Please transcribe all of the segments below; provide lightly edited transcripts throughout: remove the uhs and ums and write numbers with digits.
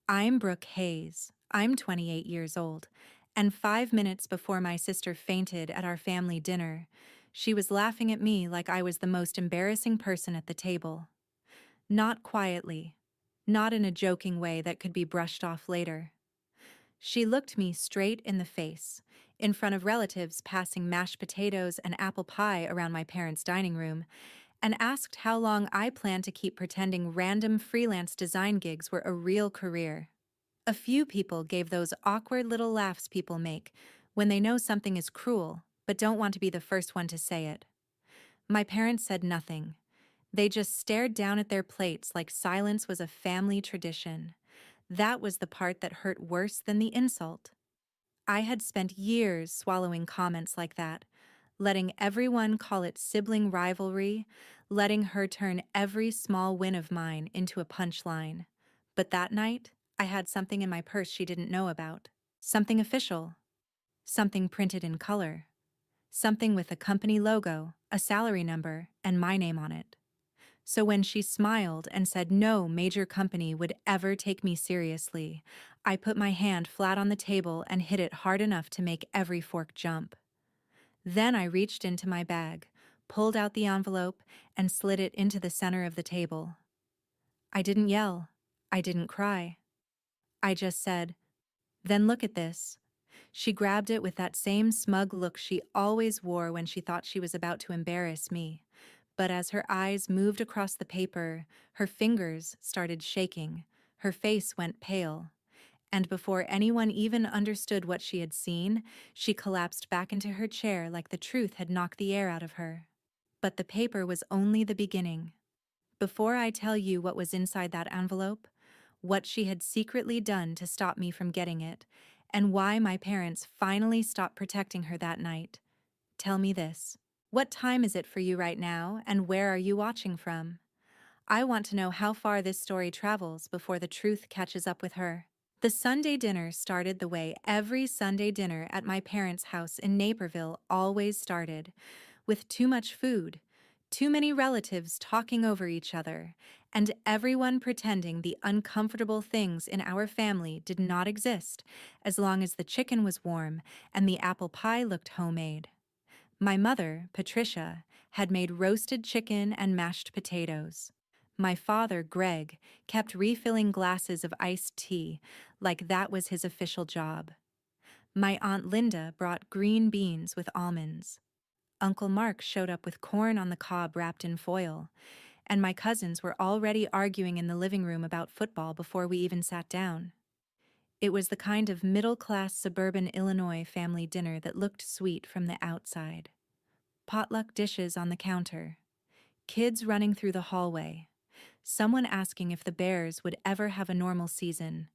I'm Brooke Hayes. I'm 28 years old, and 5 minutes before my sister fainted at our family dinner, she was laughing at me like I was the most embarrassing person at the table. Not quietly, not in a joking way that could be brushed off later. She looked me straight in the face, in front of relatives passing mashed potatoes and apple pie around my parents' dining room, and asked how long I planned to keep pretending random freelance design gigs were a real career. A few people gave those awkward little laughs people make when they know something is cruel but don't want to be the first one to say it. My parents said nothing. They just stared down at their plates like silence was a family tradition. That was the part that hurt worse than the insult. I had spent years swallowing comments like that, letting everyone call it sibling rivalry, letting her turn every small win of mine into a punchline. But that night, I had something in my purse she didn't know about. Something official. Something printed in color. Something with a company logo, a salary number, and my name on it. So when she smiled and said no major company would ever take me seriously, I put my hand flat on the table and hit it hard enough to make every fork jump. Then I reached into my bag, pulled out the envelope, and slid it into the center of the table. I didn't yell. I didn't cry. I just said, "Then look at this." She grabbed it with that same smug look she always wore when she thought she was about to embarrass me. But as her eyes moved across the paper, her fingers started shaking, her face went pale, and before anyone even understood what she had seen, she collapsed back into her chair like the truth had knocked the air out of her. But the paper was only the beginning. Before I tell you what was inside that envelope, what she had secretly done to stop me from getting it, and why my parents finally stopped protecting her that night, tell me this. What time is it for you right now, and where are you watching from? I want to know how far this story travels before the truth catches up with her. The Sunday dinner started the way every Sunday dinner at my parents' house in Naperville always started, with too much food, too many relatives talking over each other, and everyone pretending the uncomfortable things in our family did not exist as long as the chicken was warm and the apple pie looked homemade. My mother, Patricia, had made roasted chicken and mashed potatoes. My father, Greg, kept refilling glasses of iced tea like that was his official job. My Aunt Linda brought green beans with almonds. Uncle Mark showed up with corn on the cob wrapped in foil, and my cousins were already arguing in the living room about football before we even sat down. It was the kind of middle-class suburban Illinois family dinner that looked sweet from the outside. Potluck dishes on the counter, kids running through the hallway, someone asking if the Bears would ever have a normal season,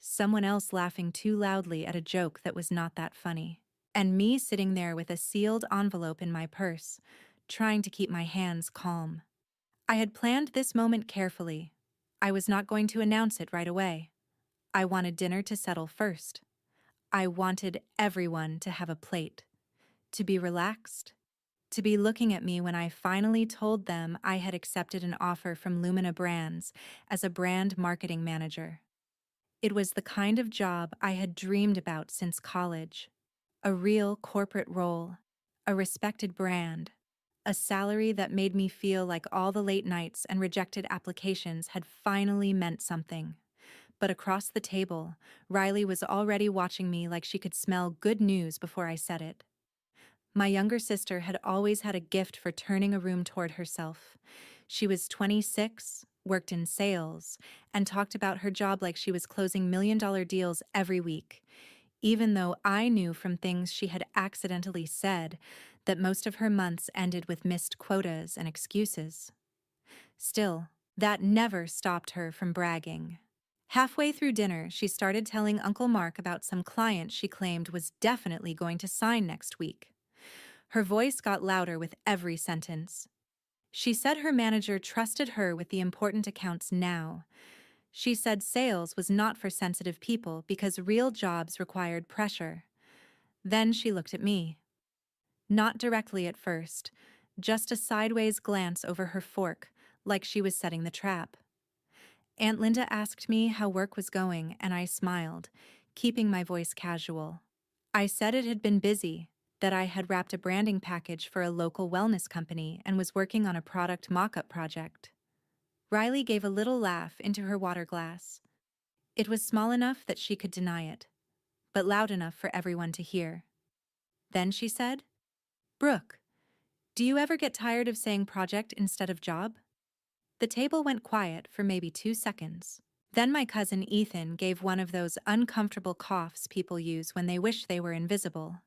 someone else laughing too loudly at a joke that was not that funny, and me sitting there with a sealed envelope in my purse, trying to keep my hands calm. I had planned this moment carefully. I was not going to announce it right away. I wanted dinner to settle first. I wanted everyone to have a plate, to be relaxed, to be looking at me when I finally told them I had accepted an offer from Lumina Brands as a brand marketing manager. It was the kind of job I had dreamed about since college. A real corporate role, a respected brand, a salary that made me feel like all the late nights and rejected applications had finally meant something. But across the table, Riley was already watching me like she could smell good news before I said it. My younger sister had always had a gift for turning a room toward herself. She was 26, worked in sales, and talked about her job like she was closing million-dollar deals every week, even though I knew from things she had accidentally said that most of her months ended with missed quotas and excuses. Still, that never stopped her from bragging. Halfway through dinner, she started telling Uncle Mark about some client she claimed was definitely going to sign next week. Her voice got louder with every sentence. She said her manager trusted her with the important accounts now. She said sales was not for sensitive people because real jobs required pressure. Then she looked at me. Not directly at first, just a sideways glance over her fork, like she was setting the trap. Aunt Linda asked me how work was going, and I smiled, keeping my voice casual. I said it had been busy, that I had wrapped a branding package for a local wellness company and was working on a product mock-up project. Riley gave a little laugh into her water glass. It was small enough that she could deny it, but loud enough for everyone to hear. Then she said, "Brooke, do you ever get tired of saying project instead of job?" The table went quiet for maybe 2 seconds. Then my cousin Ethan gave one of those uncomfortable coughs people use when they wish they were invisible.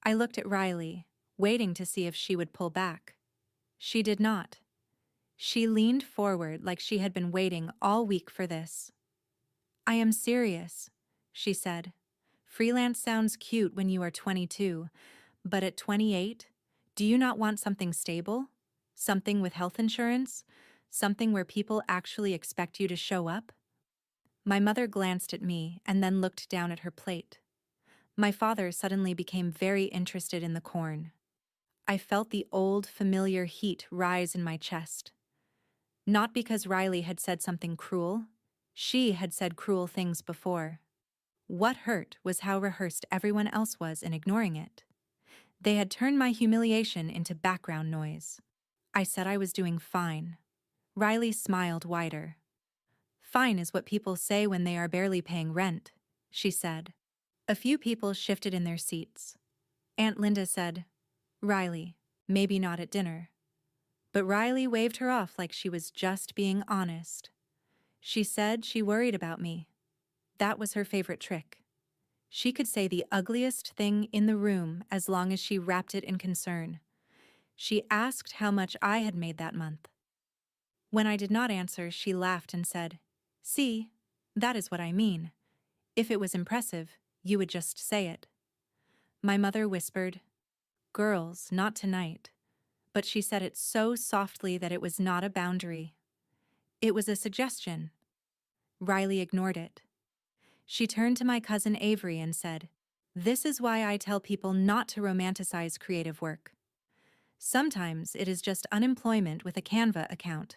I looked at Riley, waiting to see if she would pull back. She did not. She leaned forward like she had been waiting all week for this. "I am serious," she said. "Freelance sounds cute when you are 22, but at 28, do you not want something stable? Something with health insurance? Something where people actually expect you to show up?" My mother glanced at me and then looked down at her plate. My father suddenly became very interested in the corn. I felt the old, familiar heat rise in my chest. Not because Riley had said something cruel. She had said cruel things before. What hurt was how rehearsed everyone else was in ignoring it. They had turned my humiliation into background noise. I said I was doing fine. Riley smiled wider. "Fine is what people say when they are barely paying rent," she said. A few people shifted in their seats. Aunt Linda said, "Riley, maybe not at dinner." But Riley waved her off like she was just being honest. She said she worried about me. That was her favorite trick. She could say the ugliest thing in the room as long as she wrapped it in concern. She asked how much I had made that month. When I did not answer, she laughed and said, "See, that is what I mean. If it was impressive, you would just say it." My mother whispered, "Girls, not tonight." But she said it so softly that it was not a boundary. It was a suggestion. Riley ignored it. She turned to my cousin Avery and said, "This is why I tell people not to romanticize creative work. Sometimes it is just unemployment with a Canva account."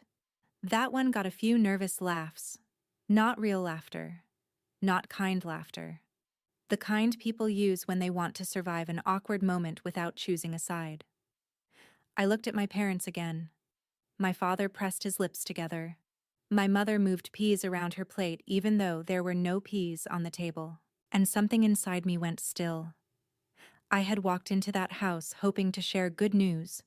That one got a few nervous laughs. Not real laughter. Not kind laughter. The kind people use when they want to survive an awkward moment without choosing a side. I looked at my parents again. My father pressed his lips together. My mother moved peas around her plate even though there were no peas on the table. And something inside me went still. I had walked into that house hoping to share good news,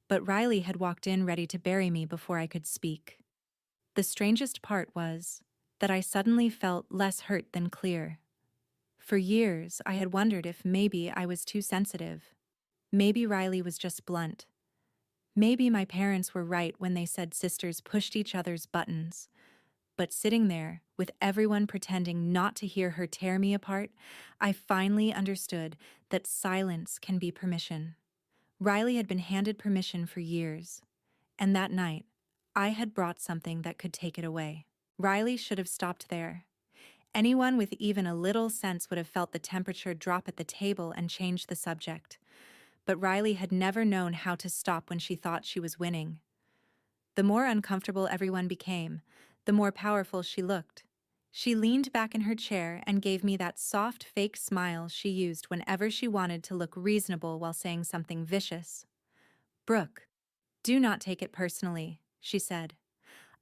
but Riley had walked in ready to bury me before I could speak. The strangest part was that I suddenly felt less hurt than clear. For years, I had wondered if maybe I was too sensitive. Maybe Riley was just blunt. Maybe my parents were right when they said sisters pushed each other's buttons. But sitting there, with everyone pretending not to hear her tear me apart, I finally understood that silence can be permission. Riley had been handed permission for years, and that night, I had brought something that could take it away. Riley should have stopped there. Anyone with even a little sense would have felt the temperature drop at the table and change the subject. But Riley had never known how to stop when she thought she was winning. The more uncomfortable everyone became, the more powerful she looked. She leaned back in her chair and gave me that soft, fake smile she used whenever she wanted to look reasonable while saying something vicious. "Brooke, do not take it personally," she said.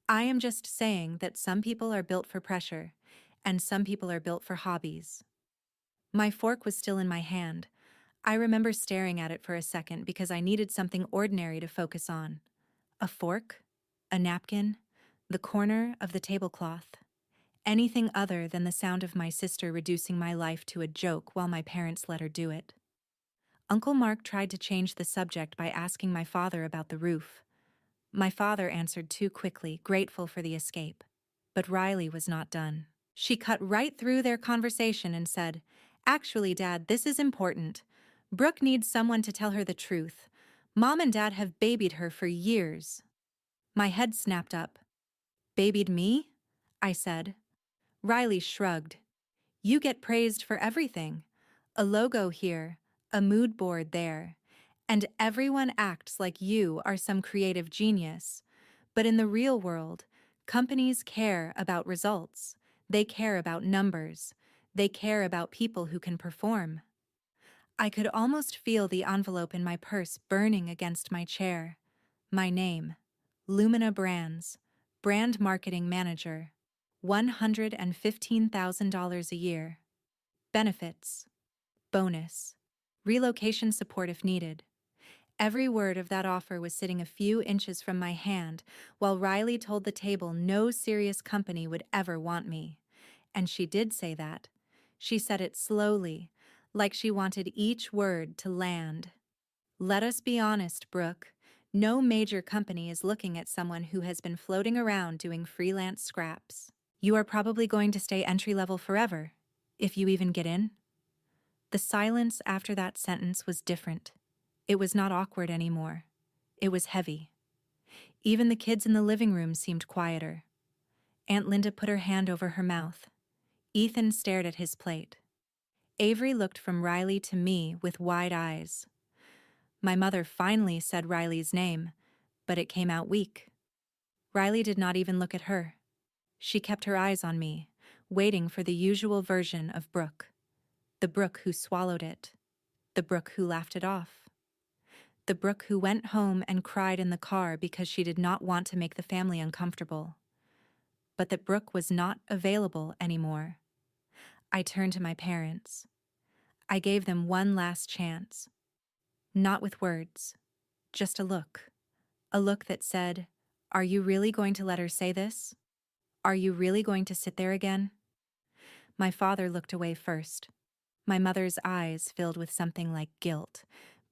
"I am just saying that some people are built for pressure, and some people are built for hobbies." My fork was still in my hand. I remember staring at it for a second because I needed something ordinary to focus on. A fork? A napkin? The corner of the tablecloth? Anything other than the sound of my sister reducing my life to a joke while my parents let her do it. Uncle Mark tried to change the subject by asking my father about the roof. My father answered too quickly, grateful for the escape. But Riley was not done. She cut right through their conversation and said, "Actually, Dad, this is important. Brooke needs someone to tell her the truth. Mom and Dad have babied her for years." My head snapped up. "Babied me?" I said. Riley shrugged. "You get praised for everything. A logo here, a mood board there, and everyone acts like you are some creative genius. But in the real world, Companies care about results. They care about numbers. They care about people who can perform. I could almost feel the envelope in my purse burning against my chair. My name, Lumina Brands, Brand Marketing Manager, $115,000 a year. Benefits, bonus, relocation support if needed. Every word of that offer was sitting a few inches from my hand, while Riley told the table no serious company would ever want me. And she did say that. She said it slowly, like she wanted each word to land. Let us be honest, Brooke. No major company is looking at someone who has been floating around doing freelance scraps. You are probably going to stay entry-level forever, if you even get in. The silence after that sentence was different. It was not awkward anymore. It was heavy. Even the kids in the living room seemed quieter. Aunt Linda put her hand over her mouth. Ethan stared at his plate. Avery looked from Riley to me with wide eyes. My mother finally said Riley's name, but it came out weak. Riley did not even look at her. She kept her eyes on me, waiting for the usual version of Brooke. The Brooke who swallowed it. The Brooke who laughed it off. The Brooke who went home and cried in the car because she did not want to make the family uncomfortable. But that Brooke was not available anymore. I turned to my parents. I gave them one last chance. Not with words, just a look. A look that said, "Are you really going to let her say this? Are you really going to sit there again?" My father looked away first. My mother's eyes filled with something like guilt,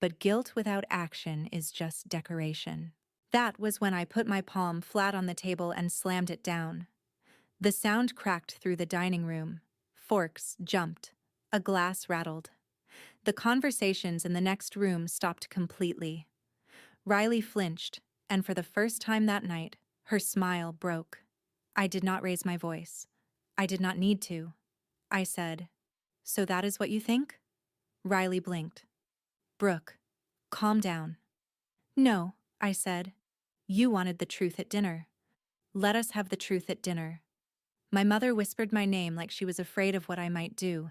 but guilt without action is just decoration. That was when I put my palm flat on the table and slammed it down. The sound cracked through the dining room. Forks jumped. A glass rattled. The conversations in the next room stopped completely. Riley flinched, and for the first time that night, her smile broke. I did not raise my voice. I did not need to. I said, "So that is what you think?" Riley blinked. "Brooke, calm down." "No," I said. "You wanted the truth at dinner. Let us have the truth at dinner." My mother whispered my name like she was afraid of what I might do,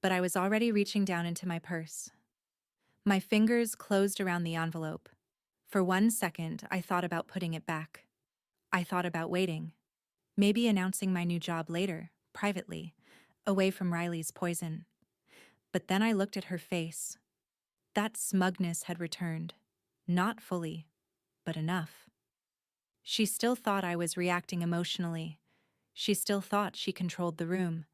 but I was already reaching down into my purse. My fingers closed around the envelope. For 1 second, I thought about putting it back. I thought about waiting. Maybe announcing my new job later, privately, away from Riley's poison. But then I looked at her face. That smugness had returned. Not fully, but enough. She still thought I was reacting emotionally. She still thought she controlled the room.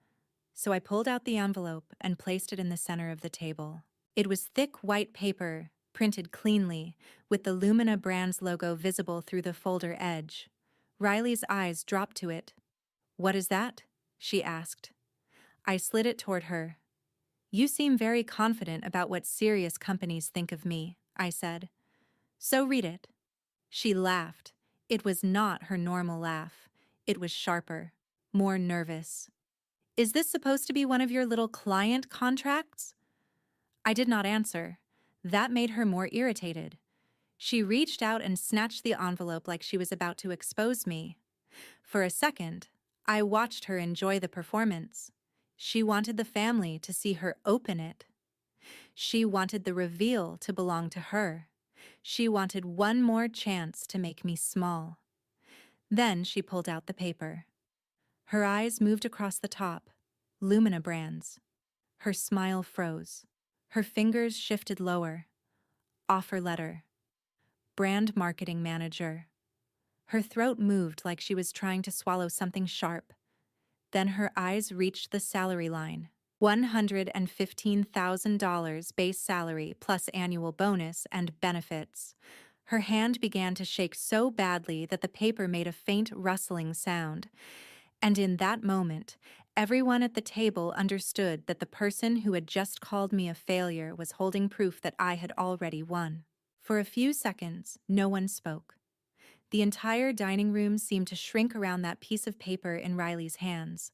So I pulled out the envelope and placed it in the center of the table. It was thick white paper, printed cleanly, with the Lumina Brands logo visible through the folder edge. Riley's eyes dropped to it. "What is that?" she asked. I slid it toward her. "You seem very confident about what serious companies think of me," I said. "So read it." She laughed. It was not her normal laugh. It was sharper, more nervous. "Is this supposed to be one of your little client contracts?" I did not answer. That made her more irritated. She reached out and snatched the envelope like she was about to expose me. For a second, I watched her enjoy the performance. She wanted the family to see her open it. She wanted the reveal to belong to her. She wanted one more chance to make me small. Then she pulled out the paper. Her eyes moved across the top. Lumina Brands. Her smile froze. Her fingers shifted lower. Offer letter. Brand Marketing Manager. Her throat moved like she was trying to swallow something sharp. Then her eyes reached the salary line. $115,000 base salary plus annual bonus and benefits. Her hand began to shake so badly that the paper made a faint rustling sound. And in that moment, everyone at the table understood that the person who had just called me a failure was holding proof that I had already won. For a few seconds, no one spoke. The entire dining room seemed to shrink around that piece of paper in Riley's hands.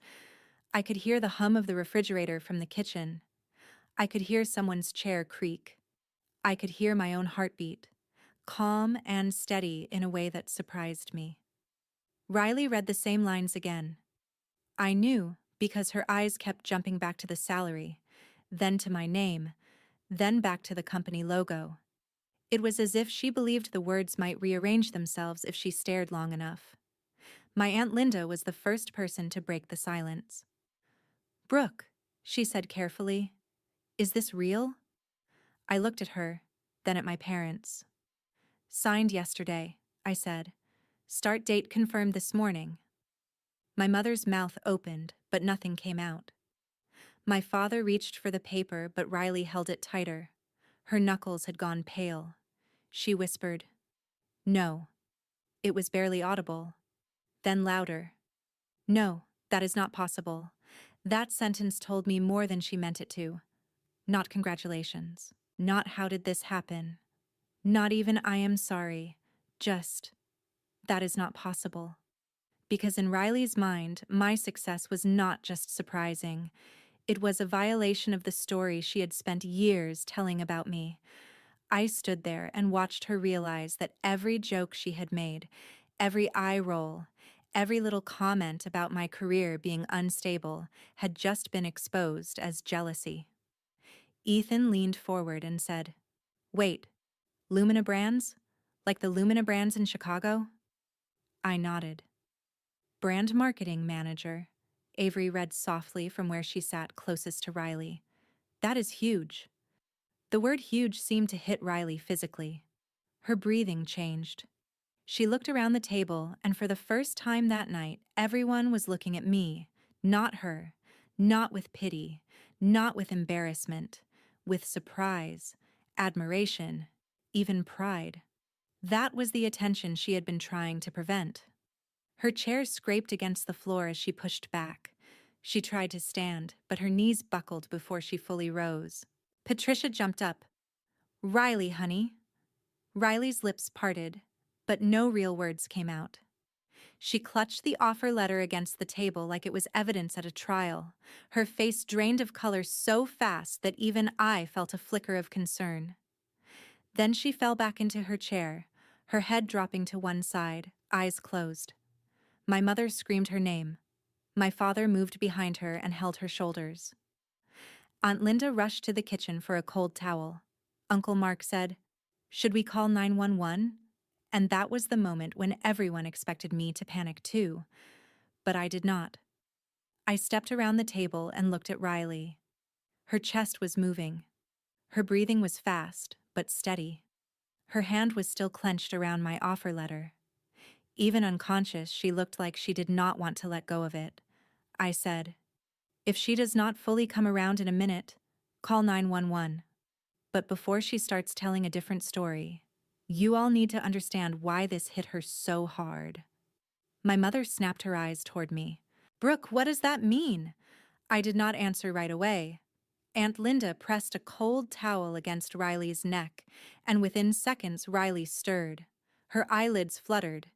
I could hear the hum of the refrigerator from the kitchen. I could hear someone's chair creak. I could hear my own heartbeat, calm and steady in a way that surprised me. Riley read the same lines again. I knew because her eyes kept jumping back to the salary, then to my name, then back to the company logo. It was as if she believed the words might rearrange themselves if she stared long enough. My Aunt Linda was the first person to break the silence. "Brooke," she said carefully, "is this real?" I looked at her, then at my parents. "Signed yesterday," I said. "Start date confirmed this morning." My mother's mouth opened, but nothing came out. My father reached for the paper, but Riley held it tighter. Her knuckles had gone pale. She whispered, "No." It was barely audible. Then louder. "No, that is not possible." That sentence told me more than she meant it to. Not congratulations. Not how did this happen. Not even I am sorry. Just, that is not possible. Because in Riley's mind, my success was not just surprising. It was a violation of the story she had spent years telling about me. I stood there and watched her realize that every joke she had made, every eye roll, every little comment about my career being unstable had just been exposed as jealousy. Ethan leaned forward and said, "Wait, Lumina Brands? Like the Lumina Brands in Chicago?" I nodded. "Brand marketing manager," Avery read softly from where she sat closest to Riley. "That is huge." The word huge seemed to hit Riley physically. Her breathing changed. She looked around the table, and for the first time that night, everyone was looking at me, not her, not with pity, not with embarrassment, with surprise, admiration, even pride. That was the attention she had been trying to prevent. Her chair scraped against the floor as she pushed back. She tried to stand, but her knees buckled before she fully rose. Patricia jumped up. "Riley, honey." Riley's lips parted, but no real words came out. She clutched the offer letter against the table like it was evidence at a trial. Her face drained of color so fast that even I felt a flicker of concern. Then she fell back into her chair, her head dropping to one side, eyes closed. My mother screamed her name. My father moved behind her and held her shoulders. Aunt Linda rushed to the kitchen for a cold towel. Uncle Mark said, "Should we call 911?" And that was the moment when everyone expected me to panic too. But I did not. I stepped around the table and looked at Riley. Her chest was moving. Her breathing was fast, but steady. Her hand was still clenched around my offer letter. Even unconscious, she looked like she did not want to let go of it. I said, "If she does not fully come around in a minute, call 911. But before she starts telling a different story, you all need to understand why this hit her so hard." My mother snapped her eyes toward me. "Brooke, what does that mean?" I did not answer right away. Aunt Linda pressed a cold towel against Riley's neck, and within seconds Riley stirred. Her eyelids fluttered.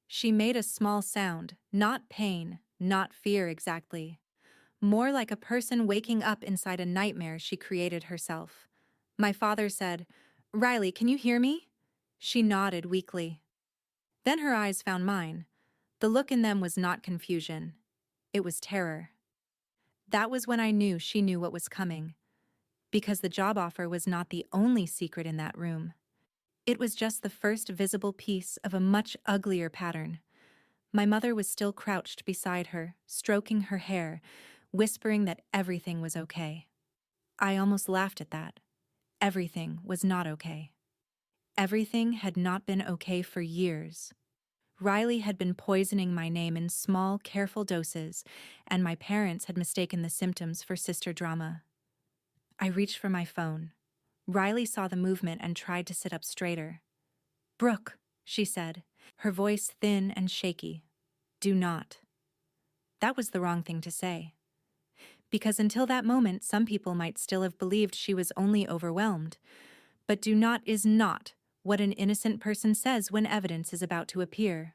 She made a small sound, not pain, not fear exactly. More like a person waking up inside a nightmare she created herself. My father said, "Riley, can you hear me?" She nodded weakly. Then her eyes found mine. The look in them was not confusion. It was terror. That was when I knew she knew what was coming. Because the job offer was not the only secret in that room. It was just the first visible piece of a much uglier pattern. My mother was still crouched beside her, stroking her hair, whispering that everything was okay. I almost laughed at that. Everything was not okay. Everything had not been okay for years. Riley had been poisoning my name in small, careful doses, and my parents had mistaken the symptoms for sister drama. I reached for my phone. Riley saw the movement and tried to sit up straighter. "Brooke," she said, her voice thin and shaky. "Do not." That was the wrong thing to say. Because until that moment, some people might still have believed she was only overwhelmed. But do not is not what an innocent person says when evidence is about to appear.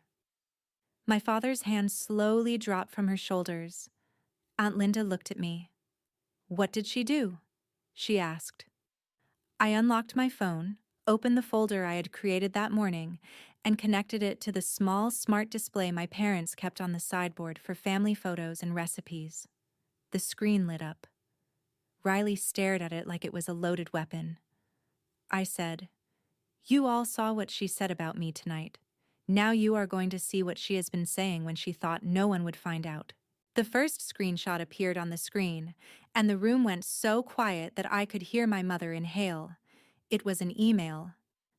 My father's hand slowly dropped from her shoulders. Aunt Linda looked at me. "What did she do?" she asked. I unlocked my phone, opened the folder I had created that morning, and connected it to the small, smart display my parents kept on the sideboard for family photos and recipes. The screen lit up. Riley stared at it like it was a loaded weapon. I said, "You all saw what she said about me tonight. Now you are going to see what she has been saying when she thought no one would find out." The first screenshot appeared on the screen, and the room went so quiet that I could hear my mother inhale. It was an email.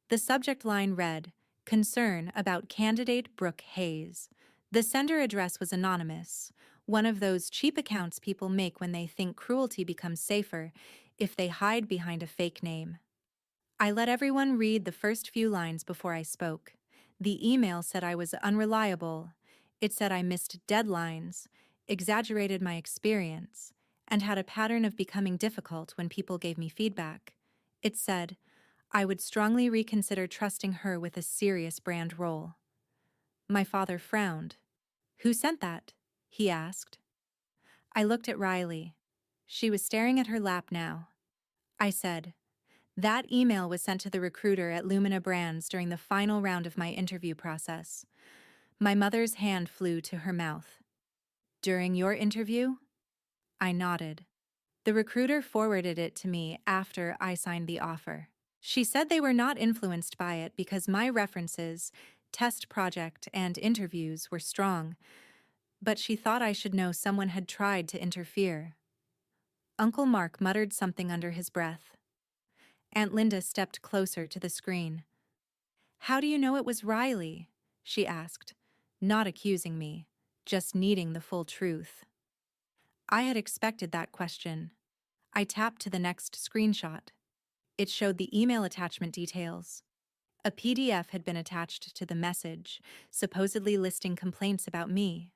The subject line read, "Concern about candidate Brooke Hayes." The sender address was anonymous, one of those cheap accounts people make when they think cruelty becomes safer if they hide behind a fake name. I let everyone read the first few lines before I spoke. The email said I was unreliable. It said I missed deadlines, exaggerated my experience, and had a pattern of becoming difficult when people gave me feedback. It said I would strongly reconsider trusting her with a serious brand role. My father frowned. "Who sent that?" he asked. I looked at Riley. She was staring at her lap now. I said, "That email was sent to the recruiter at Lumina Brands during the final round of my interview process." My mother's hand flew to her mouth. "During your interview?" I nodded. The recruiter forwarded it to me after I signed the offer. She said they were not influenced by it because my references, test project, and interviews were strong, but she thought I should know someone had tried to interfere. Uncle Mark muttered something under his breath. Aunt Linda stepped closer to the screen. "How do you know it was Riley?" she asked, not accusing me, just needing the full truth. I had expected that question. I tapped to the next screenshot. It showed the email attachment details. A PDF had been attached to the message, supposedly listing complaints about me.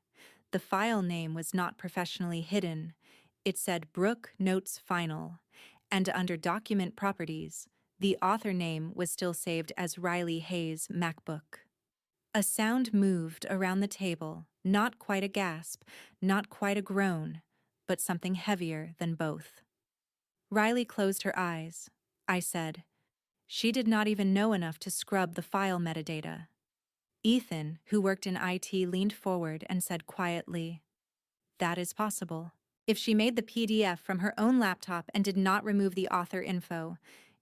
The file name was not professionally hidden. It said Brooke Notes Final, and under Document Properties, the author name was still saved as Riley Hayes MacBook. A sound moved around the table, not quite a gasp, not quite a groan, but something heavier than both. Riley closed her eyes. I said, "She did not even know enough to scrub the file metadata." Ethan, who worked in IT, leaned forward and said quietly, "That is possible. If she made the PDF from her own laptop and did not remove the author info,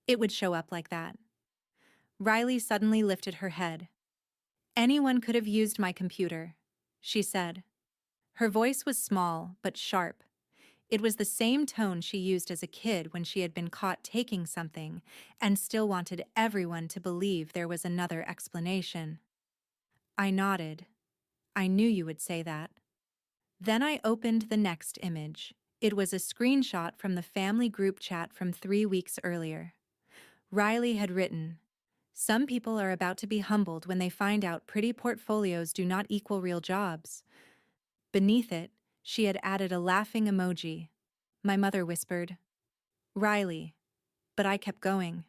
it would show up like that." Riley suddenly lifted her head. "Anyone could have used my computer," she said. Her voice was small but sharp. It was the same tone she used as a kid when she had been caught taking something and still wanted everyone to believe there was another explanation. I nodded. "I knew you would say that." Then I opened the next image. It was a screenshot from the family group chat from 3 weeks earlier. Riley had written, "Some people are about to be humbled when they find out pretty portfolios do not equal real jobs." Beneath it, she had added a laughing emoji. My mother whispered, "Riley," but I kept going.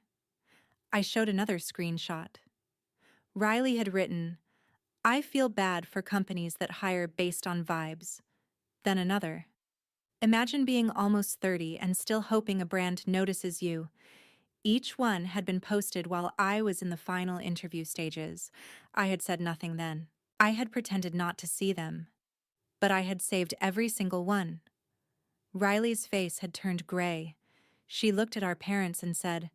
I showed another screenshot. Riley had written, "I feel bad for companies that hire based on vibes." Then another. "Imagine being almost 30 and still hoping a brand notices you." Each one had been posted while I was in the final interview stages. I had said nothing then. I had pretended not to see them. But I had saved every single one. Riley's face had turned gray. She looked at our parents and said,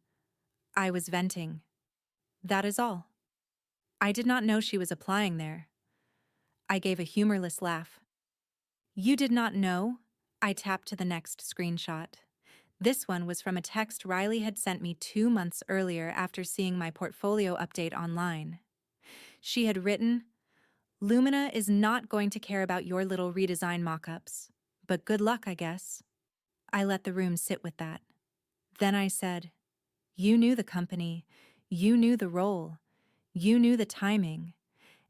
"I was venting. That is all." I did not know she was applying there. I gave a humorless laugh. "You did not know?" I tapped to the next screenshot. This one was from a text Riley had sent me 2 months earlier after seeing my portfolio update online. She had written, "Lumina is not going to care about your little redesign mock-ups, but good luck, I guess." I let the room sit with that. Then I said, "You knew the company, you knew the role, you knew the timing,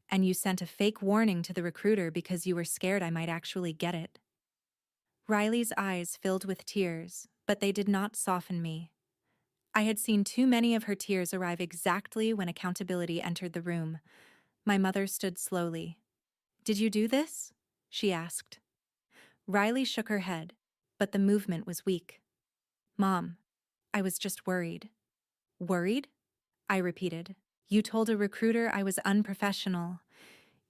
and you sent a fake warning to the recruiter because you were scared I might actually get it." Riley's eyes filled with tears, but they did not soften me. I had seen too many of her tears arrive exactly when accountability entered the room. My mother stood slowly. "Did you do this?" she asked. Riley shook her head, but the movement was weak. "Mom, I was just worried." "Worried?" I repeated. You told a recruiter I was unprofessional.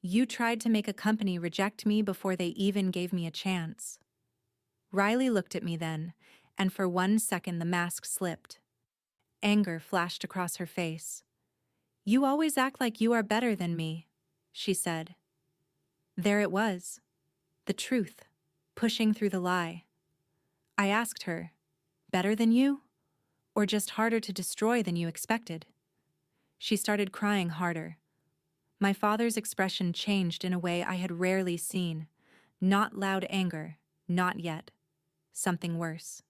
You tried to make a company reject me before they even gave me a chance. Riley looked at me then, and for 1 second the mask slipped. Anger flashed across her face. You always act like you are better than me, she said. There it was. The truth, pushing through the lie. I asked her, better than you? Or just harder to destroy than you expected? She started crying harder. My father's expression changed in a way I had rarely seen. Not loud anger, not yet. Something worse.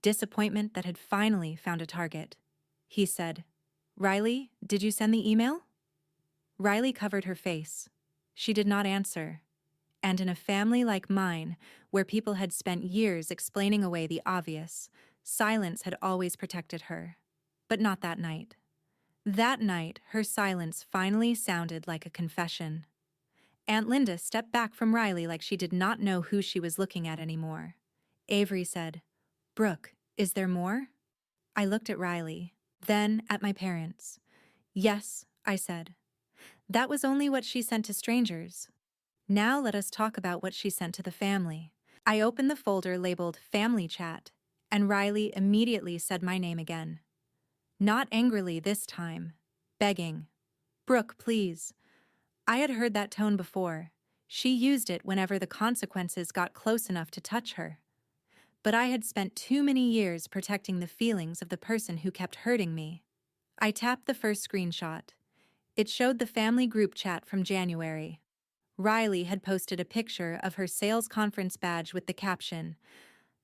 Disappointment that had finally found a target. He said, Riley, did you send the email? Riley covered her face. She did not answer. And in a family like mine, where people had spent years explaining away the obvious, silence had always protected her. But not that night. That night, her silence finally sounded like a confession. Aunt Linda stepped back from Riley like she did not know who she was looking at anymore. Avery said, Brooke, is there more? I looked at Riley, then at my parents. Yes, I said. That was only what she sent to strangers. Now let us talk about what she sent to the family. I opened the folder labeled Family Chat, and Riley immediately said my name again. Not angrily this time, begging. Brooke, please. I had heard that tone before. She used it whenever the consequences got close enough to touch her. But I had spent too many years protecting the feelings of the person who kept hurting me. I tapped the first screenshot. It showed the family group chat from January. Riley had posted a picture of her sales conference badge with the caption,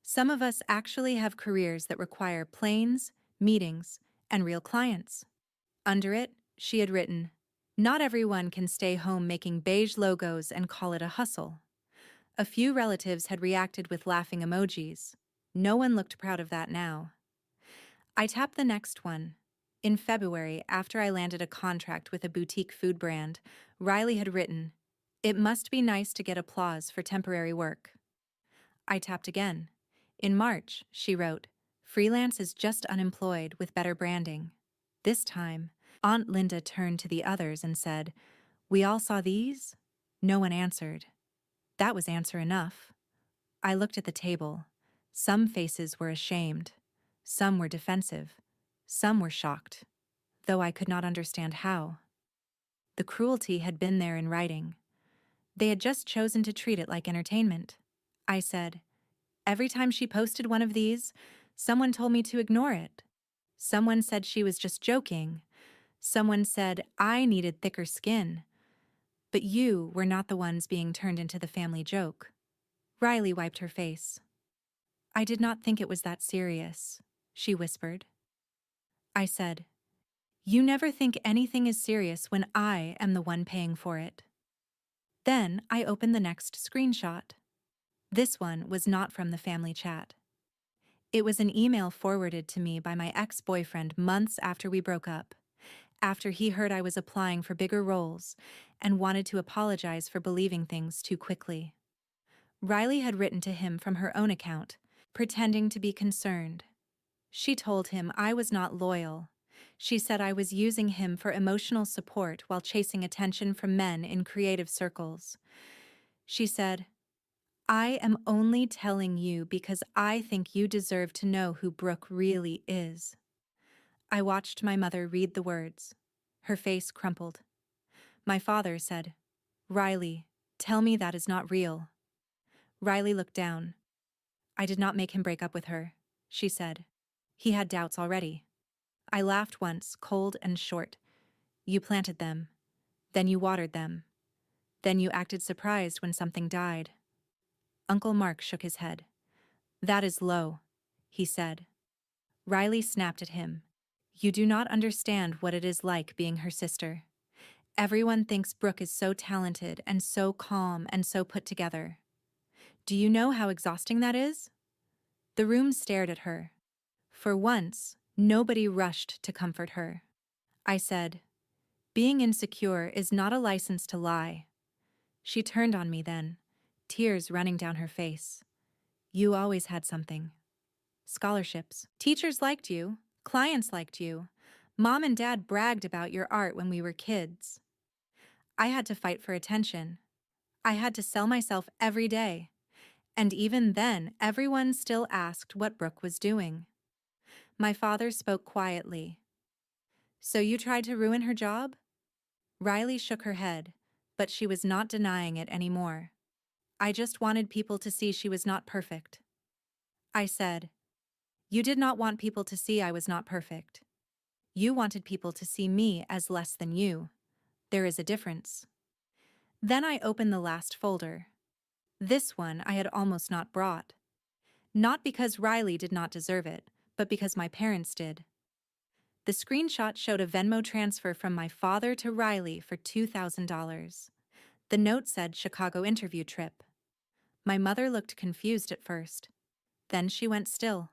Some of us actually have careers that require planes, meetings, and real clients. Under it, she had written, Not everyone can stay home making beige logos and call it a hustle. A few relatives had reacted with laughing emojis. No one looked proud of that now. I tapped the next one. In February, after I landed a contract with a boutique food brand, Riley had written, It must be nice to get applause for temporary work. I tapped again. In March, she wrote, Freelance is just unemployed with better branding. This time, Aunt Linda turned to the others and said, We all saw these? No one answered. That was answer enough. I looked at the table. Some faces were ashamed. Some were defensive. Some were shocked, though I could not understand how. The cruelty had been there in writing. They had just chosen to treat it like entertainment. I said, Every time she posted one of these, someone told me to ignore it. Someone said she was just joking. Someone said I needed thicker skin. But you were not the ones being turned into the family joke. Riley wiped her face. I did not think it was that serious, she whispered. I said, You never think anything is serious when I am the one paying for it. Then I opened the next screenshot. This one was not from the family chat. It was an email forwarded to me by my ex-boyfriend months after we broke up, after he heard I was applying for bigger roles and wanted to apologize for believing things too quickly. Riley had written to him from her own account, pretending to be concerned. She told him I was not loyal. She said I was using him for emotional support while chasing attention from men in creative circles. She said, I am only telling you because I think you deserve to know who Brooke really is. I watched my mother read the words. Her face crumpled. My father said, Riley, tell me that is not real. Riley looked down. I did not make him break up with her, she said. He had doubts already. I laughed once, cold and short. You planted them. Then you watered them. Then you acted surprised when something died. Uncle Mark shook his head. That is low, he said. Riley snapped at him. You do not understand what it is like being her sister. Everyone thinks Brooke is so talented and so calm and so put together. Do you know how exhausting that is? The room stared at her. For once, nobody rushed to comfort her. I said, Being insecure is not a license to lie. She turned on me then, tears running down her face. You always had something. Scholarships. Teachers liked you. Clients liked you. Mom and Dad bragged about your art when we were kids. I had to fight for attention. I had to sell myself every day. And even then, everyone still asked what Brooke was doing. My father spoke quietly. So you tried to ruin her job? Riley shook her head, but she was not denying it anymore. I just wanted people to see she was not perfect. I said, you did not want people to see I was not perfect. You wanted people to see me as less than you. There is a difference. Then I opened the last folder. This one I had almost not brought. Not because Riley did not deserve it, but because my parents did. The screenshot showed a Venmo transfer from my father to Riley for $2,000. The note said Chicago interview trip. My mother looked confused at first. Then she went still.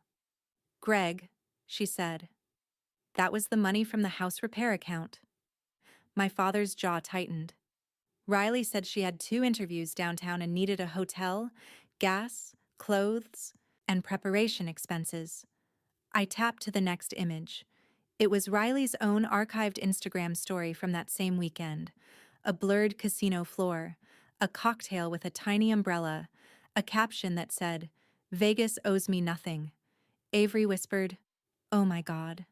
Greg, she said. That was the money from the house repair account. My father's jaw tightened. Riley said she had 2 interviews downtown and needed a hotel, gas, clothes, and preparation expenses. I tapped to the next image. It was Riley's own archived Instagram story from that same weekend. A blurred casino floor, a cocktail with a tiny umbrella, a caption that said, "Vegas owes me nothing." Avery whispered, "Oh my God."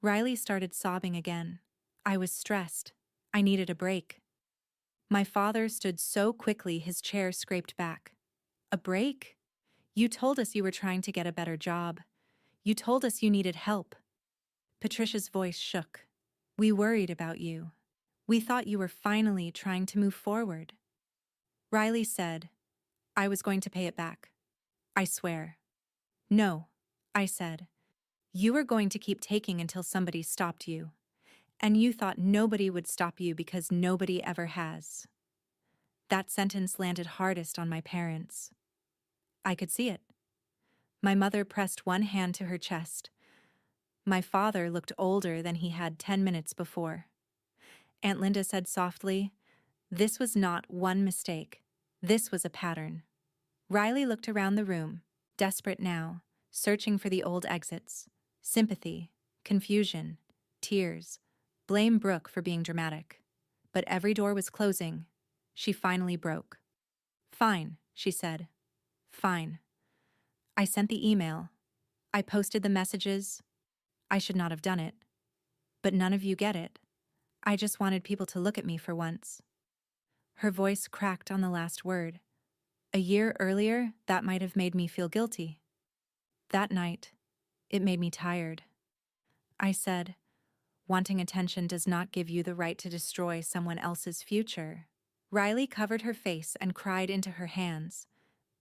Riley started sobbing again. I was stressed. I needed a break. My father stood so quickly his chair scraped back. A break? You told us you were trying to get a better job. You told us you needed help. Patricia's voice shook. We worried about you. We thought you were finally trying to move forward. Riley said, I was going to pay it back. I swear. No, I said. You were going to keep taking until somebody stopped you. And you thought nobody would stop you because nobody ever has. That sentence landed hardest on my parents. I could see it. My mother pressed one hand to her chest. My father looked older than he had 10 minutes before. Aunt Linda said softly, this was not one mistake. This was a pattern. Riley looked around the room, desperate now, searching for the old exits. Sympathy, confusion, tears, blame Brooke for being dramatic. But every door was closing. She finally broke. Fine, she said. Fine. I sent the email. I posted the messages. I should not have done it. But none of you get it. I just wanted people to look at me for once. Her voice cracked on the last word. A year earlier, that might have made me feel guilty. That night, it made me tired. I said, wanting attention does not give you the right to destroy someone else's future. Riley covered her face and cried into her hands.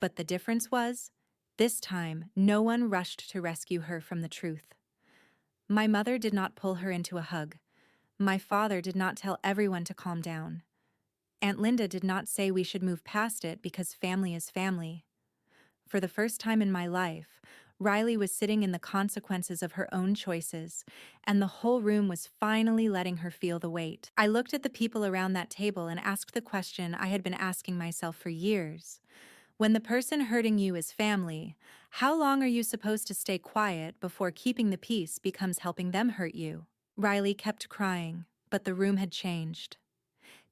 But the difference was, this time, no one rushed to rescue her from the truth. My mother did not pull her into a hug. My father did not tell everyone to calm down. Aunt Linda did not say we should move past it because family is family. For the first time in my life, Riley was sitting in the consequences of her own choices, and the whole room was finally letting her feel the weight. I looked at the people around that table and asked the question I had been asking myself for years. When the person hurting you is family, how long are you supposed to stay quiet before keeping the peace becomes helping them hurt you? Riley kept crying, but the room had changed.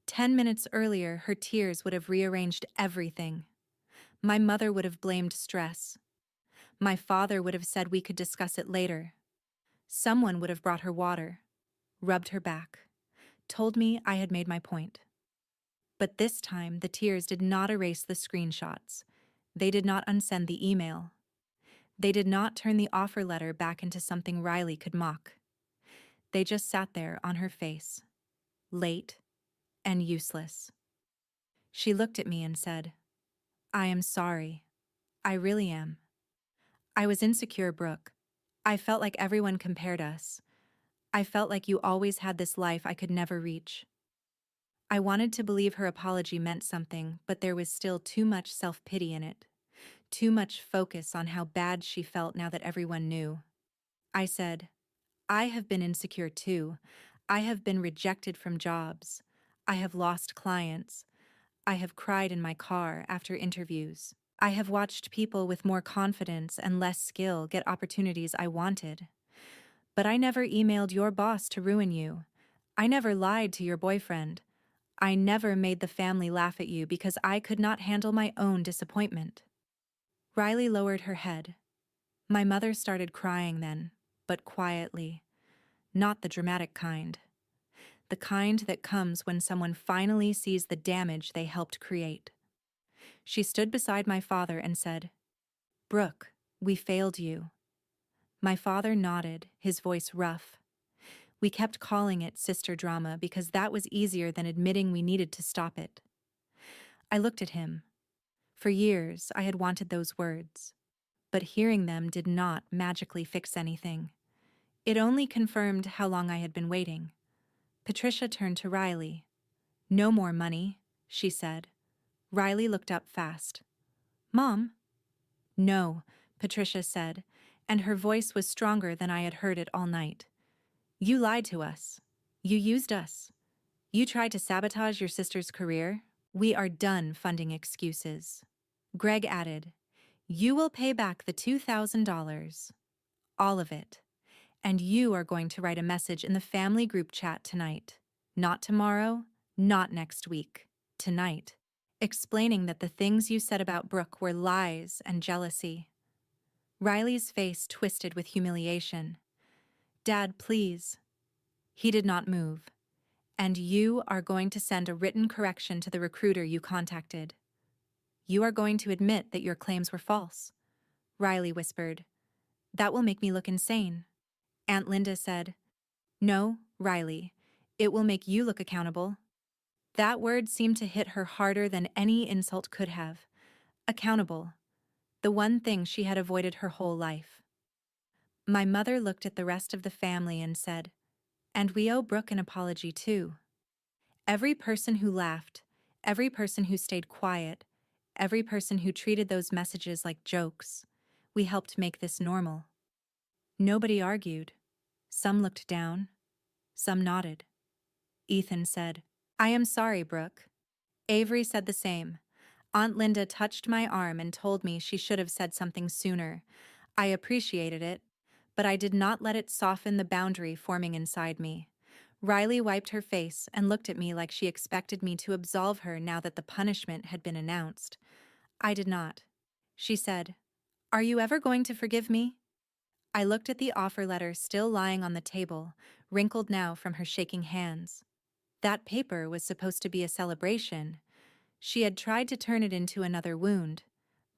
10 minutes earlier, her tears would have rearranged everything. My mother would have blamed stress. My father would have said we could discuss it later. Someone would have brought her water, rubbed her back, told me I had made my point. But this time, the tears did not erase the screenshots. They did not unsend the email. They did not turn the offer letter back into something Riley could mock. They just sat there on her face, late and useless. She looked at me and said, I am sorry. I really am. I was insecure, Brooke. I felt like everyone compared us. I felt like you always had this life I could never reach. I wanted to believe her apology meant something, but there was still too much self-pity in it. Too much focus on how bad she felt now that everyone knew. I said, I have been insecure too. I have been rejected from jobs. I have lost clients. I have cried in my car after interviews. I have watched people with more confidence and less skill get opportunities I wanted. But I never emailed your boss to ruin you. I never lied to your boyfriend. I never made the family laugh at you because I could not handle my own disappointment. Riley lowered her head. My mother started crying then, but quietly. Not the dramatic kind. The kind that comes when someone finally sees the damage they helped create. She stood beside my father and said, "Brooke, we failed you." My father nodded, his voice rough. We kept calling it sister drama because that was easier than admitting we needed to stop it. I looked at him. For years, I had wanted those words, but hearing them did not magically fix anything. It only confirmed how long I had been waiting. Patricia turned to Riley. "No more money," she said. Riley looked up fast. "Mom?" "No," Patricia said, and her voice was stronger than I had heard it all night. "You lied to us. You used us. You tried to sabotage your sister's career. We are done funding excuses." Greg added, "You will pay back the $2,000. All of it. And you are going to write a message in the family group chat tonight. Not tomorrow, not next week. Tonight. Explaining that the things you said about Brooke were lies and jealousy." Riley's face twisted with humiliation. "Dad, please." He did not move. "And you are going to send a written correction to the recruiter you contacted. You are going to admit that your claims were false." Riley whispered, "That will make me look insane." Aunt Linda said, "No, Riley, it will make you look accountable." That word seemed to hit her harder than any insult could have. Accountable. The one thing she had avoided her whole life. My mother looked at the rest of the family and said, "And we owe Brooke an apology too." Every person who laughed, every person who stayed quiet, every person who treated those messages like jokes, we helped make this normal. Nobody argued. Some looked down. Some nodded. Ethan said, "I am sorry, Brooke." Avery said the same. Aunt Linda touched my arm and told me she should have said something sooner. I appreciated it, but I did not let it soften the boundary forming inside me. Riley wiped her face and looked at me like she expected me to absolve her now that the punishment had been announced. I did not. She said, "Are you ever going to forgive me?" I looked at the offer letter still lying on the table, wrinkled now from her shaking hands. That paper was supposed to be a celebration. She had tried to turn it into another wound,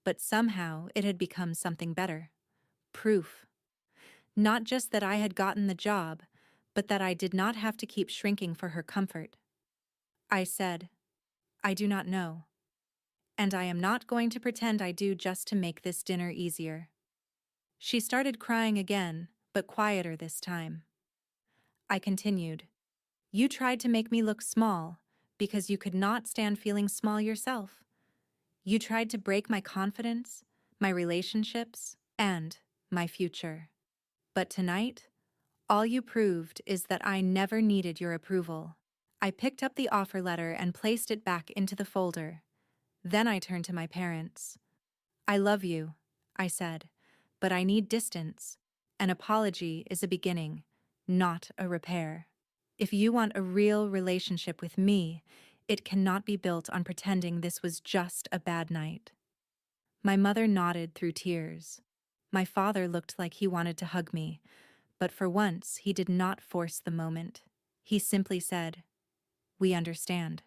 but somehow it had become something better. Proof. Not just that I had gotten the job, but that I did not have to keep shrinking for her comfort. I said, "I do not know. And I am not going to pretend I do just to make this dinner easier." She started crying again, but quieter this time. I continued, "You tried to make me look small because you could not stand feeling small yourself. You tried to break my confidence, my relationships, and my future. But tonight, all you proved is that I never needed your approval." I picked up the offer letter and placed it back into the folder. Then I turned to my parents. "I love you," I said, "but I need distance. An apology is a beginning, not a repair. If you want a real relationship with me, it cannot be built on pretending this was just a bad night." My mother nodded through tears. My father looked like he wanted to hug me, but for once he did not force the moment. He simply said, "We understand."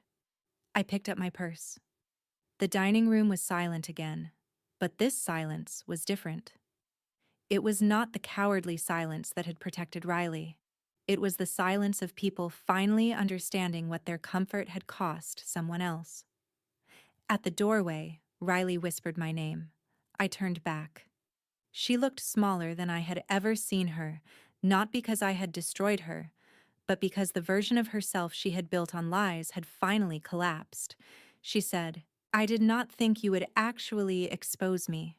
I picked up my purse. The dining room was silent again, but this silence was different. It was not the cowardly silence that had protected Riley. It was the silence of people finally understanding what their comfort had cost someone else. At the doorway, Riley whispered my name. I turned back. She looked smaller than I had ever seen her, not because I had destroyed her, but because the version of herself she had built on lies had finally collapsed. She said, "I did not think you would actually expose me."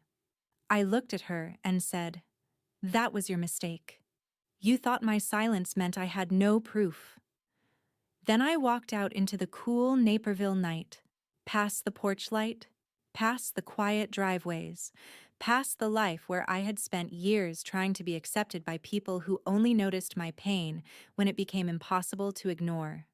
I looked at her and said, "That was your mistake. You thought my silence meant I had no proof." Then I walked out into the cool Naperville night, past the porch light, past the quiet driveways, past the life where I had spent years trying to be accepted by people who only noticed my pain when it became impossible to ignore.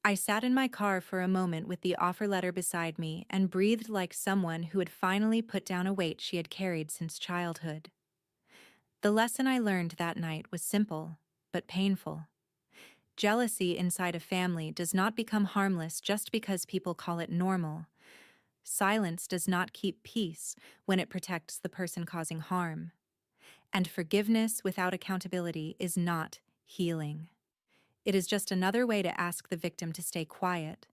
I sat in my car for a moment with the offer letter beside me and breathed like someone who had finally put down a weight she had carried since childhood. The lesson I learned that night was simple, but painful. Jealousy inside a family does not become harmless just because people call it normal. Silence does not keep peace when it protects the person causing harm. And forgiveness without accountability is not healing. It is just another way to ask the victim to stay quiet.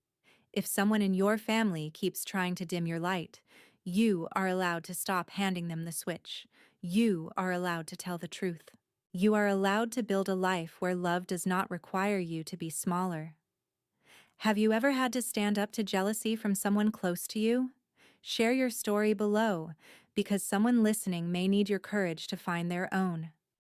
If someone in your family keeps trying to dim your light, you are allowed to stop handing them the switch. You are allowed to tell the truth. You are allowed to build a life where love does not require you to be smaller. Have you ever had to stand up to jealousy from someone close to you? Share your story below, because someone listening may need your courage to find their own.